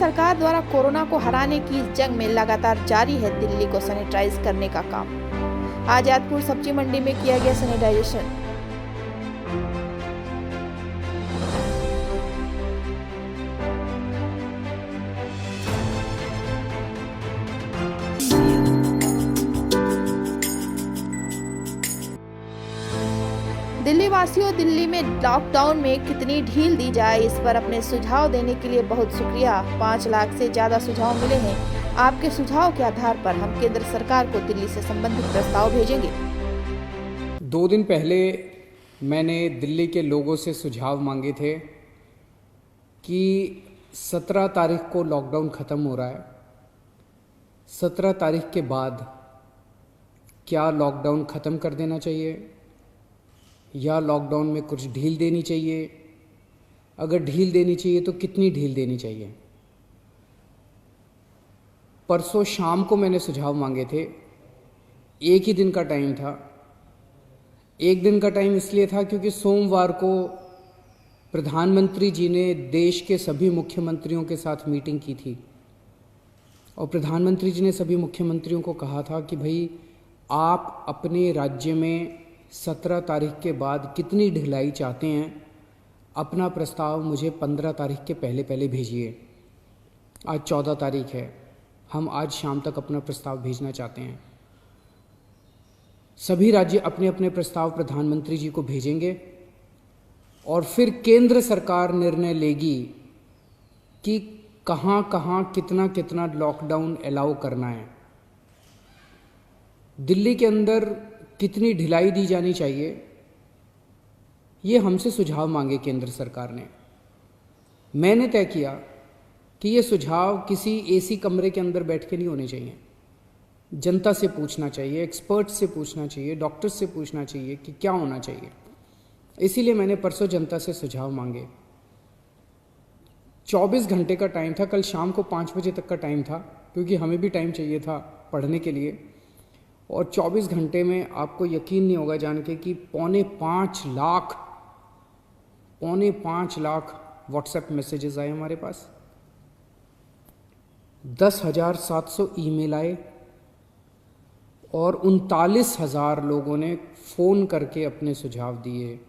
सरकार द्वारा कोरोना को हराने की इस जंग में लगातार जारी है दिल्ली को सैनिटाइज करने का काम। आजादपुर सब्जी मंडी में किया गया सैनिटाइजेशन। दिल्ली वासियों, दिल्ली में लॉकडाउन में कितनी ढील दी जाए, इस पर अपने सुझाव देने के लिए बहुत शुक्रिया। 5 लाख से ज़्यादा सुझाव मिले हैं। आपके सुझाव के आधार पर हम केंद्र सरकार को दिल्ली से संबंधित प्रस्ताव भेजेंगे। 2 दिन पहले मैंने दिल्ली के लोगों से सुझाव मांगे थे कि 17 तारीख को लॉकडाउन ख़त्म हो रहा है। 17 तारीख के बाद क्या लॉकडाउन ख़त्म कर देना चाहिए या लॉकडाउन में कुछ ढील देनी चाहिए? अगर ढील देनी चाहिए तो कितनी ढील देनी चाहिए? परसों शाम को मैंने सुझाव मांगे थे। एक ही दिन का टाइम था। एक दिन का टाइम इसलिए था क्योंकि सोमवार को प्रधानमंत्री जी ने देश के सभी मुख्यमंत्रियों के साथ मीटिंग की थी और प्रधानमंत्री जी ने सभी मुख्यमंत्रियों को कहा था कि भाई आप अपने राज्य में 17 तारीख के बाद कितनी ढिलाई चाहते हैं, अपना प्रस्ताव मुझे 15 तारीख के पहले पहले भेजिए। आज 14 तारीख है, हम आज शाम तक अपना प्रस्ताव भेजना चाहते हैं। सभी राज्य अपने अपने प्रस्ताव प्रधानमंत्री जी को भेजेंगे और फिर केंद्र सरकार निर्णय लेगी कि कहाँ कहाँ कितना कितना लॉकडाउन अलाउ करना है। दिल्ली के अंदर कितनी ढिलाई दी जानी चाहिए, ये हमसे सुझाव मांगे केंद्र सरकार ने। मैंने तय किया कि ये सुझाव किसी एसी कमरे के अंदर बैठ के नहीं होने चाहिए। जनता से पूछना चाहिए, एक्सपर्ट से पूछना चाहिए, डॉक्टर्स से पूछना चाहिए कि क्या होना चाहिए। इसीलिए मैंने परसों जनता से सुझाव मांगे। 24 घंटे का टाइम था। कल शाम को 5 बजे तक का टाइम था क्योंकि हमें भी टाइम चाहिए था पढ़ने के लिए। और 24 घंटे में आपको यकीन नहीं होगा जान के कि 4.5 लाख व्हाट्सएप मैसेजेस आए हमारे पास, 10,700 ईमेल आए और 39,000 लोगों ने फ़ोन करके अपने सुझाव दिए।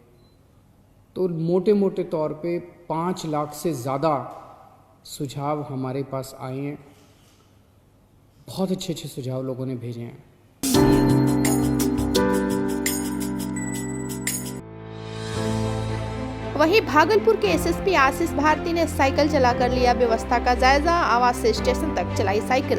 तो मोटे मोटे तौर पे 5 लाख से ज़्यादा सुझाव हमारे पास आए हैं। बहुत अच्छे अच्छे सुझाव लोगों ने भेजे हैं। वहीं भागलपुर के एसएसपी आशीष भारती ने साइकिल चलाकर लिया व्यवस्था का जायजा। आवास से स्टेशन तक चलाई साइकिल।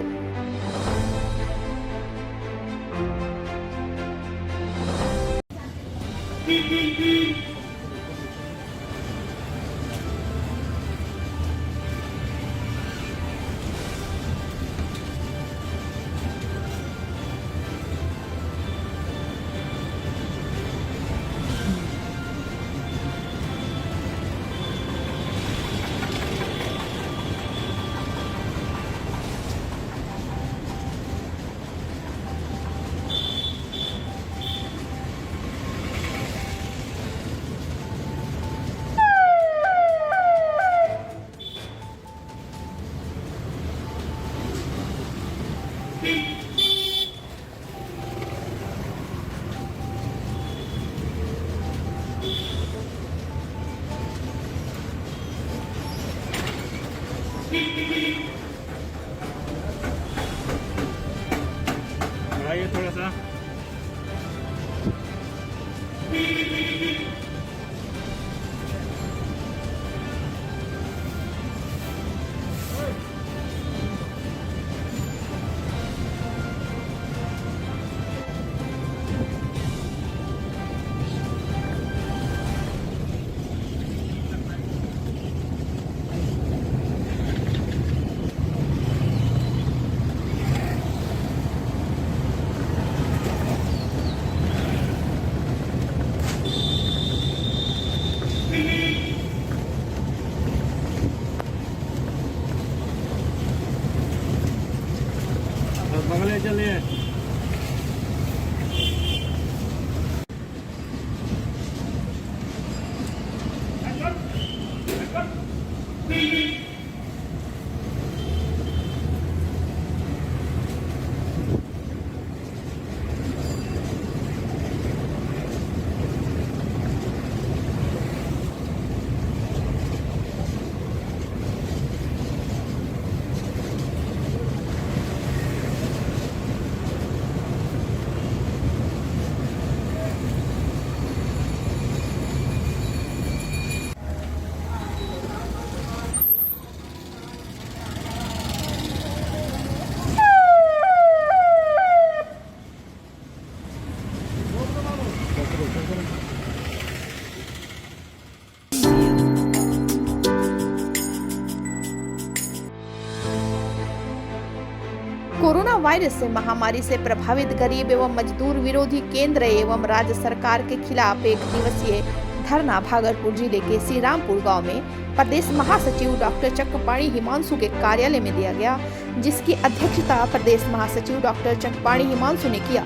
वायरस से महामारी से प्रभावित गरीब एवं मजदूर विरोधी केंद्र एवं राज्य सरकार के खिलाफ 1 दिवसीय धरना भागलपुर जिले के श्री रामपुर गाँव में प्रदेश महासचिव डॉक्टर चक्रपाणी हिमांशु के कार्यालय में दिया गया, जिसकी अध्यक्षता प्रदेश महासचिव डॉक्टर चक्रपाणी हिमांशु ने किया।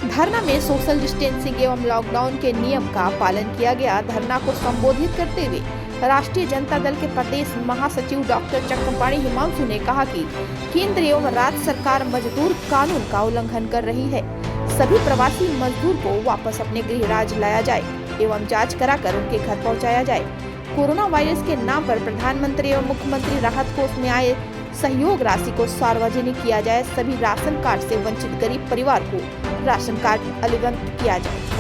धरना में सोशल डिस्टेंसिंग एवं लॉकडाउन के नियम का पालन किया गया। धरना को संबोधित करते हुए राष्ट्रीय जनता दल के प्रदेश महासचिव डॉक्टर चक्रपाणी हिमांशु ने कहा कि केंद्र एवं राज्य सरकार मजदूर कानून का उल्लंघन कर रही है। सभी प्रवासी मजदूर को वापस अपने गृह राज्य लाया जाए एवं जांच कराकर उनके घर पहुंचाया जाए। कोरोना वायरस के नाम पर प्रधानमंत्री एवं मुख्यमंत्री राहत कोष में आए सहयोग राशि को सार्वजनिक किया जाए। सभी राशन कार्ड से वंचित गरीब परिवार को राशन कार्ड अलविदा किया जाए।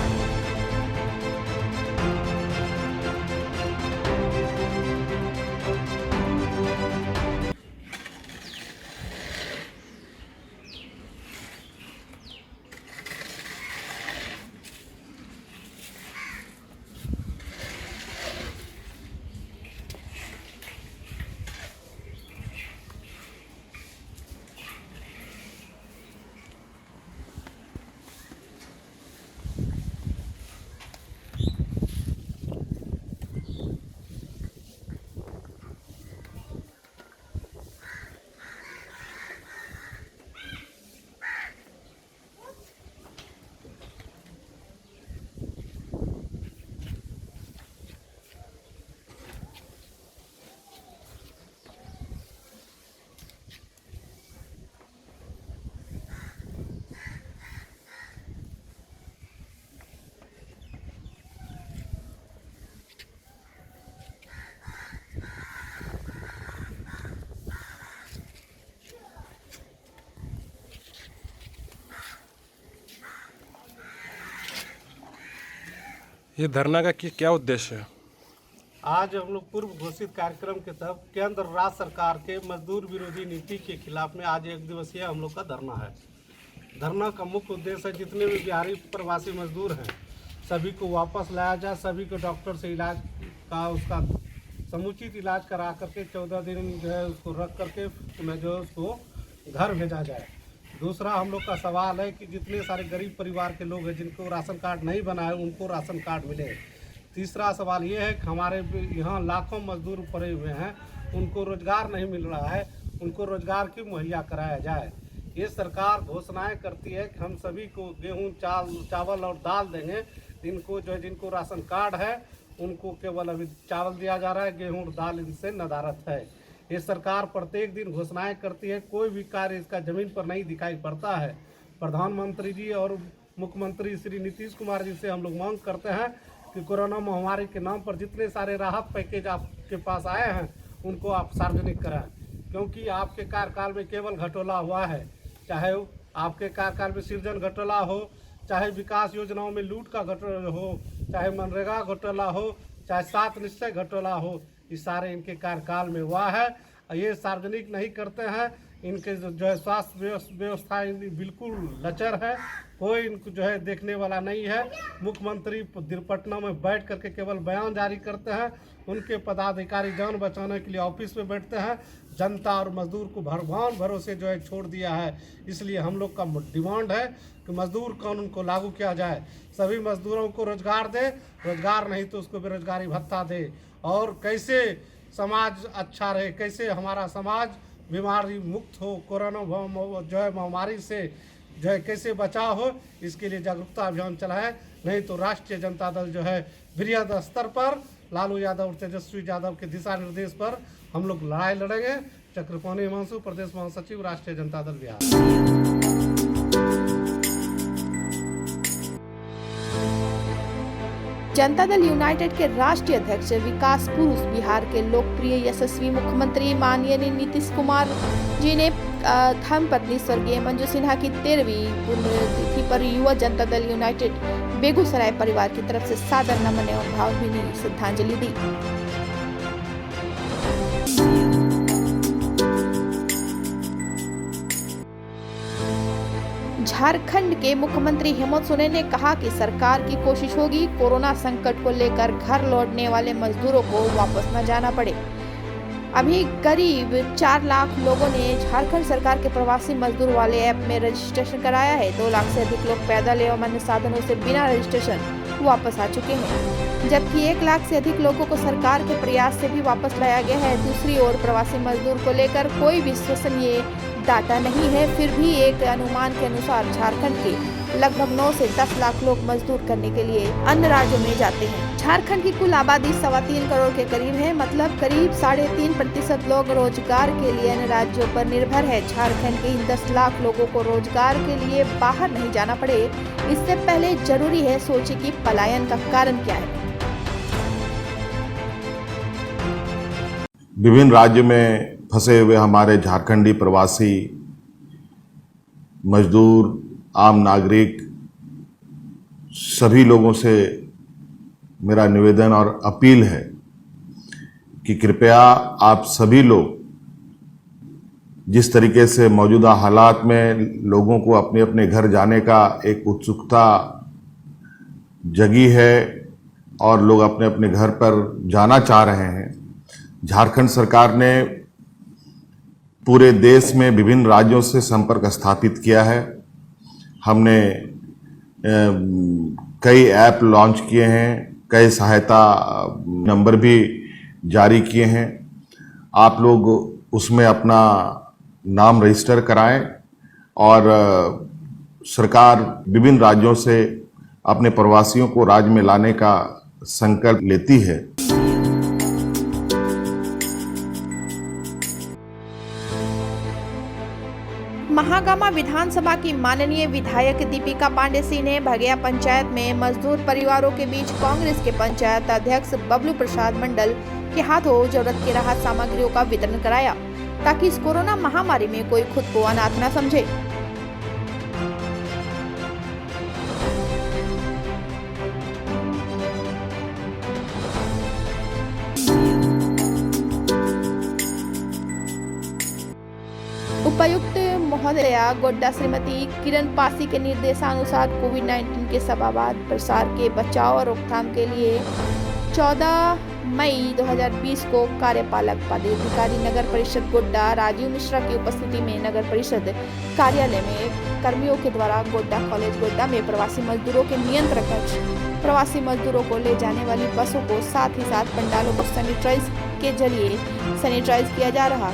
ये धरना का क्या उद्देश्य है? आज हम लोग पूर्व घोषित कार्यक्रम के तहत केंद्र राज्य सरकार के मजदूर विरोधी नीति के खिलाफ में आज 1 दिवसीय हम लोग का धरना है। धरना का मुख्य उद्देश्य है जितने भी बिहारी प्रवासी मजदूर हैं सभी को वापस लाया जाए, सभी को डॉक्टर से इलाज का उसका समुचित इलाज करा करके 14 दिन जो है उसको रख करके उन्हें जो है उसको घर भेजा जाए। दूसरा हम लोग का सवाल है कि जितने सारे गरीब परिवार के लोग हैं जिनको राशन कार्ड नहीं बना है उनको राशन कार्ड मिले। तीसरा सवाल ये है कि हमारे यहाँ लाखों मजदूर पड़े हुए हैं, उनको रोजगार नहीं मिल रहा है, उनको रोजगार क्यों मुहैया कराया जाए। ये सरकार घोषणाएं करती है कि हम सभी को गेहूं चावल और दाल देंगे। इनको जो है जिनको राशन कार्ड है उनको केवल अभी चावल दिया जा रहा है, गेहूं और दाल इनसे नदारत है। ये सरकार प्रत्येक दिन घोषणाएं करती है, कोई भी कार्य इसका जमीन पर नहीं दिखाई पड़ता है। प्रधानमंत्री जी और मुख्यमंत्री श्री नीतीश कुमार जी से हम लोग मांग करते हैं कि कोरोना महामारी के नाम पर जितने सारे राहत पैकेज आपके पास आए हैं उनको आप सार्वजनिक कराएं, क्योंकि आपके कार्यकाल में केवल घटोला हुआ है। चाहे आपके कार्यकाल में सृजन घटोला हो, चाहे विकास योजनाओं में लूट का घटोला हो, चाहे मनरेगा घटोला हो, चाहे 7 निश्चय घटोला हो, ये सारे इनके कार्यकाल में हुआ है। ये सार्वजनिक नहीं करते हैं। इनके जो है स्वास्थ्य व्यवस्था बिल्कुल लचर है, कोई इनको जो है देखने वाला नहीं है। मुख्यमंत्री पटना में बैठ करके केवल बयान जारी करते हैं। उनके पदाधिकारी जान बचाने के लिए ऑफिस में बैठते हैं, जनता और मजदूर को भगवान भरोसे जो है छोड़ दिया है। इसलिए हम लोग का डिमांड है कि मजदूर कानून को लागू किया जाए, सभी मजदूरों को रोजगार दे, रोजगार नहीं तो उसको बेरोजगारी भत्ता दे। और कैसे समाज अच्छा रहे, कैसे हमारा समाज बीमारी मुक्त हो, कोरोना जो है महामारी से जो है कैसे बचाव हो, इसके लिए जागरूकता अभियान चलाएं। नहीं तो राष्ट्रीय जनता दल जो है बृहद स्तर पर लालू यादव और तेजस्वी यादव के दिशा निर्देश पर हम लोग लड़ाई लड़ेंगे। चक्रपाणी हिमांशु, प्रदेश महासचिव, राष्ट्रीय जनता दल बिहार। जनता दल यूनाइटेड के राष्ट्रीय अध्यक्ष विकास पुरुष बिहार के लोकप्रिय यशस्वी मुख्यमंत्री माननीय नीतीश कुमार जी ने धर्मपत्नी स्वर्गीय मंजू सिन्हा की 13वीं पुण्यतिथि पर युवा जनता दल यूनाइटेड बेगूसराय परिवार की तरफ से सादर नमन एवं भावभीनी श्रद्धांजलि दी। झारखंड के मुख्यमंत्री हेमंत सोरेन ने कहा कि सरकार की कोशिश होगी कोरोना संकट को लेकर घर लौटने वाले मजदूरों को वापस न जाना पड़े। अभी करीब 4 लाख लोगों ने झारखंड सरकार के प्रवासी मजदूर वाले ऐप में रजिस्ट्रेशन कराया है। 2 लाख से अधिक लोग पैदल एवं अन्य साधनों से बिना रजिस्ट्रेशन वापस आ चुके हैं, जबकि 1 लाख से अधिक लोगों को सरकार के प्रयास से भी वापस लाया गया है। दूसरी ओर प्रवासी मजदूर को लेकर कोई विश्वसनीय डाटा नहीं है, फिर भी एक अनुमान के अनुसार झारखंड के लगभग 9 से 10 लाख लोग मजदूर करने के लिए अन्य राज्यों में जाते हैं। झारखंड की कुल आबादी 3.25 करोड़ के करीब है, मतलब करीब 3.5% लोग रोजगार के लिए अन्य राज्यों पर निर्भर है। झारखंड के इन 10 लाख लोगों को रोजगार के लिए बाहर नहीं जाना पड़े, इससे पहले जरूरी है सोचे कि पलायन का कारण क्या है। विभिन्न राज्यों में फंसे हुए हमारे झारखंडी प्रवासी मजदूर, आम नागरिक, सभी लोगों से मेरा निवेदन और अपील है कि कृपया आप सभी लोग जिस तरीके से मौजूदा हालात में लोगों को अपने अपने घर जाने का एक उत्सुकता जगी है और लोग अपने अपने घर पर जाना चाह रहे हैं, झारखंड सरकार ने पूरे देश में विभिन्न राज्यों से संपर्क स्थापित किया है। हमने कई ऐप लॉन्च किए हैं, कई सहायता नंबर भी जारी किए हैं। आप लोग उसमें अपना नाम रजिस्टर कराएं और सरकार विभिन्न राज्यों से अपने प्रवासियों को राज्य में लाने का संकल्प लेती है। महागामा विधानसभा की माननीय विधायक दीपिका पांडे सिंह ने भगया पंचायत में मजदूर परिवारों के बीच कांग्रेस के पंचायत अध्यक्ष बबलू प्रसाद मंडल के हाथों जरूरत की राहत सामग्रियों का वितरण कराया, ताकि इस कोरोना महामारी में कोई खुद को अनाथ न समझे। उपायुक्त महोदया गोड्डा श्रीमती किरण पासी के निर्देशानुसार कोविड-19 के सबबाद प्रसार के बचाव और रोकथाम के लिए 14 मई 2020 को कार्यपालक पदाधिकारी नगर परिषद गोड्डा राजीव मिश्रा की उपस्थिति में नगर परिषद कार्यालय में कर्मियों के द्वारा गोड्डा कॉलेज गोड्डा में प्रवासी मजदूरों के नियंत्रण कक्ष, प्रवासी मजदूरों को ले जाने वाली बसों को साथ ही साथ पंडालों को सैनिटाइज के जरिए सैनिटाइज किया जा रहा।